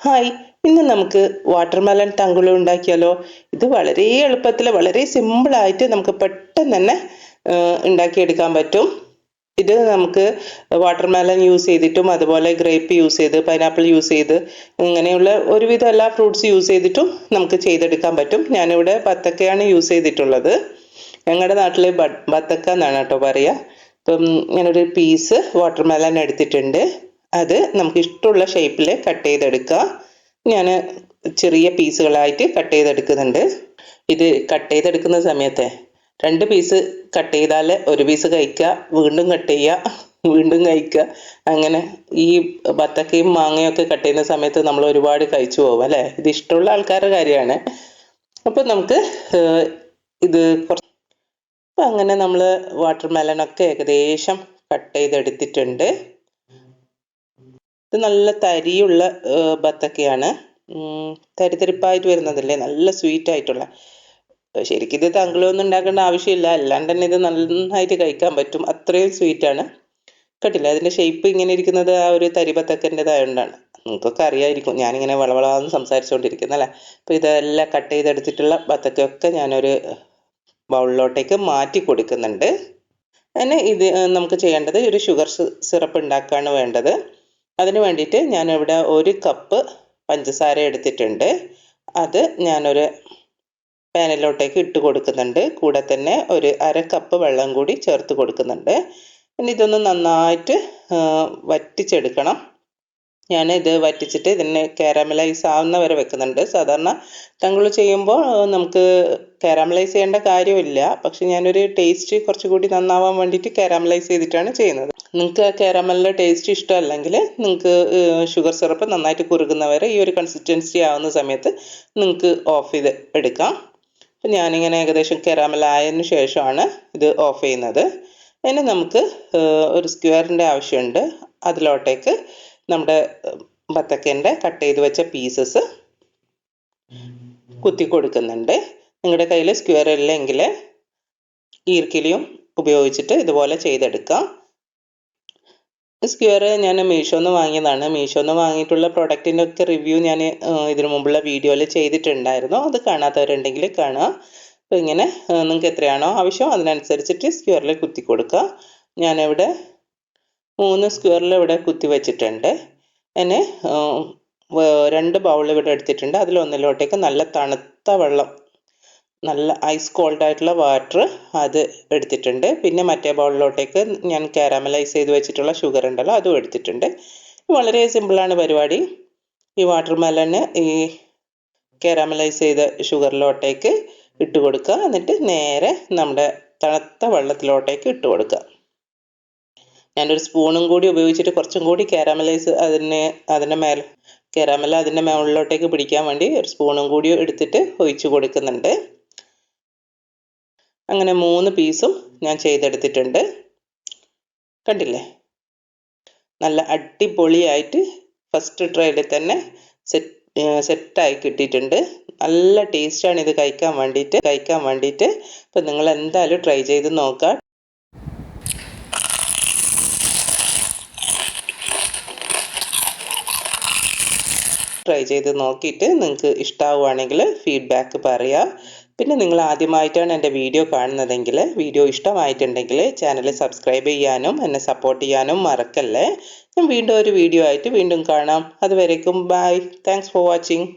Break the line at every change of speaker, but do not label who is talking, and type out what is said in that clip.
Hi, ഇന്ന് നമുക്ക് watermelon തങ്കുളു ഉണ്ടാക്കിയാലോ. ഇത് വളരെ എളുപ്പത്തിൽ വളരെ സിമ്പിളായിട്ട് നമുക്ക് പെട്ടെന്ന് തന്നെ ഉണ്ടാക്കിയെടുക്കാൻ പറ്റും. ഇത് നമുക്ക് വാട്ടർമെലൺ യൂസ് ചെയ്തിട്ടും അതുപോലെ ഗ്രേപ്പ് യൂസ് ചെയ്ത് പൈനാപ്പിൾ യൂസ് ചെയ്ത് ഇങ്ങനെയുള്ള ഒരുവിധം എല്ലാ ഫ്രൂട്ട്സ് യൂസ് ചെയ്തിട്ടും നമുക്ക് ചെയ്തെടുക്കാൻ പറ്റും. ഞാനിവിടെ ബത്തക്കയാണ് യൂസ് ചെയ്തിട്ടുള്ളത്. ഞങ്ങളുടെ നാട്ടിൽ ബത്തക്ക എന്നാണ് കേട്ടോ പറയുക. അപ്പം ഞാനൊരു പീസ് വാട്ടർമെലൺ എടുത്തിട്ടുണ്ട്. അത് നമുക്ക് ഇഷ്ടമുള്ള ഷേപ്പിൽ കട്ട് ചെയ്തെടുക്കുക. ഞാൻ ചെറിയ പീസുകളായിട്ട് കട്ട് ചെയ്തെടുക്കുന്നുണ്ട്. ഇത് കട്ട് ചെയ്തെടുക്കുന്ന സമയത്ത് 2 പീസ് കട്ട് ചെയ്താൽ 1 പീസ് കഴിക്കുക, വീണ്ടും കട്ട് ചെയ്യുക, വീണ്ടും കഴിക്കുക. അങ്ങനെ ഈ ബത്തക്കയും മാങ്ങയും ഒക്കെ കട്ട് ചെയ്യുന്ന സമയത്ത് നമ്മൾ ഒരുപാട് കഴിച്ചു പോകും അല്ലേ. ഇത് ഇഷ്ടമുള്ള ആൾക്കാരുടെ കാര്യമാണ്. അപ്പം നമുക്ക് ഇത് അപ്പം അങ്ങനെ നമ്മൾ വാട്ടർമെലനൊക്കെ ഏകദേശം കട്ട് ചെയ്തെടുത്തിട്ടുണ്ട്. ഇത് നല്ല തരിയുള്ള ബത്തക്കയാണ്. തരിതരിപ്പായിട്ട് വരുന്നതല്ലേ, നല്ല സ്വീറ്റ് ആയിട്ടുള്ള. ശരിക്കും ഇത് തങ്കളൊന്നും ഉണ്ടാക്കേണ്ട ആവശ്യമില്ല, അല്ലാണ്ട് തന്നെ ഇത് നന്നായിട്ട് കഴിക്കാൻ പറ്റും. അത്രയും സ്വീറ്റാണ്. കേട്ടില്ല, അതിൻ്റെ ഷേപ്പ് ഇങ്ങനെ ഇരിക്കുന്നത് ആ ഒരു തരി ബത്തക്കൻ്റെതായതുകൊണ്ടാണ്. നിങ്ങൾക്കൊക്കെ അറിയായിരിക്കും, ഞാനിങ്ങനെ വളവളാന്ന് സംസാരിച്ചുകൊണ്ടിരിക്കുന്നല്ലേ. അപ്പോൾ ഇതെല്ലാം കട്ട് ചെയ്തെടുത്തിട്ടുള്ള ബത്തക്കയൊക്കെ ഞാനൊരു ബൗളിലോട്ടേക്ക് മാറ്റി കൊടുക്കുന്നുണ്ട്. അങ്ങനെ ഇത് നമുക്ക് ചെയ്യേണ്ടത് ഒരു ഷുഗർ സിറപ്പ് ഉണ്ടാക്കുകയാണ് വേണ്ടത്. അതിന് വേണ്ടിയിട്ട് ഞാനിവിടെ 1 കപ്പ് പഞ്ചസാര എടുത്തിട്ടുണ്ട്. അത് ഞാനൊരു പാനിലോട്ടേക്ക് ഇട്ട് കൊടുക്കുന്നുണ്ട്. കൂടെ തന്നെ ഒരു 1/2 കപ്പ് വെള്ളം കൂടി ചേർത്ത് കൊടുക്കുന്നുണ്ട്. ഇനി ഇതൊന്ന് നന്നായിട്ട് വറ്റിച്ചെടുക്കണം. ഞാനിത് വറ്റിച്ചിട്ട് ഇതിനെ കാരമലൈസ് ആവുന്ന വരെ വെക്കുന്നുണ്ട്. സാധാരണ തങ്കുളു ചെയ്യുമ്പോൾ നമുക്ക് കാരമലൈസ് ചെയ്യേണ്ട കാര്യമില്ല, പക്ഷെ ഞാനൊരു ടേസ്റ്റ് കുറച്ചുകൂടി നന്നാവാൻ വേണ്ടിയിട്ട് കാരമലൈസ് ചെയ്തിട്ടാണ് ചെയ്യുന്നത്. നിങ്ങൾക്ക് ആ കാരമലിൻ്റെ ടേസ്റ്റ് ഇഷ്ടമല്ലെങ്കിൽ നിങ്ങൾക്ക് ഷുഗർ സിറപ്പ് നന്നായിട്ട് കുറുകുന്നവരെ ഈ ഒരു കൺസിസ്റ്റൻസി ആവുന്ന സമയത്ത് നിങ്ങൾക്ക് ഓഫ് ചെയ്ത് എടുക്കാം. അപ്പം ഞാനിങ്ങനെ ഏകദേശം കാരമലായതിനു ശേഷമാണ് ഇത് ഓഫ് ചെയ്യുന്നത്. ഇനി നമുക്ക് ഒരു സ്ക്വയറിൻ്റെ ആവശ്യമുണ്ട്. അതിലോട്ടേക്ക് നമ്മുടെ ബത്തക്കേൻ്റെ കട്ട് ചെയ്ത് വെച്ച പീസസ് കുത്തി കൊടുക്കുന്നുണ്ട്. നിങ്ങളുടെ കയ്യിൽ സ്ക്വയർ ഇല്ലെങ്കിൽ ഈർക്കിലിയും ഉപയോഗിച്ചിട്ട് ഇതുപോലെ ചെയ്തെടുക്കാം. സ്ക്വയർ ഞാൻ മീഷോന്ന് വാങ്ങിയതാണ്. മീഷോന്ന് വാങ്ങിയിട്ടുള്ള പ്രൊഡക്റ്റിൻ്റെ ഒക്കെ റിവ്യൂ ഞാൻ ഇതിനു മുമ്പുള്ള വീഡിയോയിൽ ചെയ്തിട്ടുണ്ടായിരുന്നു. അത് കാണാത്തവരുണ്ടെങ്കിൽ കാണുക. അപ്പോൾ ഇങ്ങനെ നിങ്ങൾക്ക് എത്രയാണോ ആവശ്യം അതിനനുസരിച്ചിട്ട് സ്ക്വയറിൽ കുത്തി കൊടുക്കുക. ഞാനിവിടെ 3 സ്ക്വയറിൽ ഇവിടെ കുത്തി വെച്ചിട്ടുണ്ട്. എന്നെ 2 ബൗൾ ഇവിടെ എടുത്തിട്ടുണ്ട്. അതിലൊന്നിലോട്ടേക്ക് നല്ല തണുത്ത വെള്ളം, നല്ല ഐസ് കോൾഡ് ആയിട്ടുള്ള വാട്ടർ അത് എടുത്തിട്ടുണ്ട്. പിന്നെ മറ്റേ ബൗളിലോട്ടേക്ക് ഞാൻ കാരമലൈസ് ചെയ്ത് വെച്ചിട്ടുള്ള ഷുഗർ ഉണ്ടല്ലോ അതും എടുത്തിട്ടുണ്ട്. വളരെ സിമ്പിളാണ് പരിപാടി. ഈ വാട്ടർമെലന് ഈ കാരമലൈസ് ചെയ്ത ഷുഗറിലോട്ടേക്ക് ഇട്ട് കൊടുക്കുക. എന്നിട്ട് നേരെ നമ്മുടെ തണുത്ത വെള്ളത്തിലോട്ടേക്ക് ഇട്ട് കൊടുക്കുക. ഞാനൊരു സ്പൂണും കൂടി ഉപയോഗിച്ചിട്ട് കുറച്ചും കൂടി കാരമലൈസ് അതിൻ്റെ മേലെ കാരമൽ അതിൻ്റെ മുകളിലോട്ടേക്ക് പിടിക്കാൻ വേണ്ടി ഒരു സ്പൂണും കൂടി എടുത്തിട്ട് ഒഴിച്ചു കൊടുക്കുന്നുണ്ട്. അങ്ങനെ 3 പീസും ഞാൻ ചെയ്തെടുത്തിട്ടുണ്ട്. കണ്ടില്ലേ, നല്ല അടിപൊളിയായിട്ട് ഫസ്റ്റ് ട്രൈയിൽ തന്നെ സെറ്റായി കിട്ടിയിട്ടുണ്ട്. നല്ല ടേസ്റ്റാണ് ഇത് കഴിക്കാൻ വേണ്ടിയിട്ട്. അപ്പം നിങ്ങൾ എന്തായാലും ട്രൈ ചെയ്ത് നോക്കുക. ട്രൈ ചെയ്ത് നോക്കിയിട്ട് നിങ്ങൾക്ക് ഇഷ്ടമാവുകയാണെങ്കിൽ ഫീഡ്ബാക്ക് പറയുക. പിന്നെ നിങ്ങൾ ആദ്യമായിട്ടാണ് എൻ്റെ വീഡിയോ കാണുന്നതെങ്കിൽ, വീഡിയോ ഇഷ്ടമായിട്ടുണ്ടെങ്കിൽ ചാനൽ സബ്സ്ക്രൈബ് ചെയ്യാനും എന്നെ സപ്പോർട്ട് ചെയ്യാനും മറക്കല്ലേ. ഞാൻ വീണ്ടും ഒരു വീഡിയോ ആയിട്ട് വീണ്ടും കാണാം. അതുവരേക്കും ബൈ. Thanks for watching.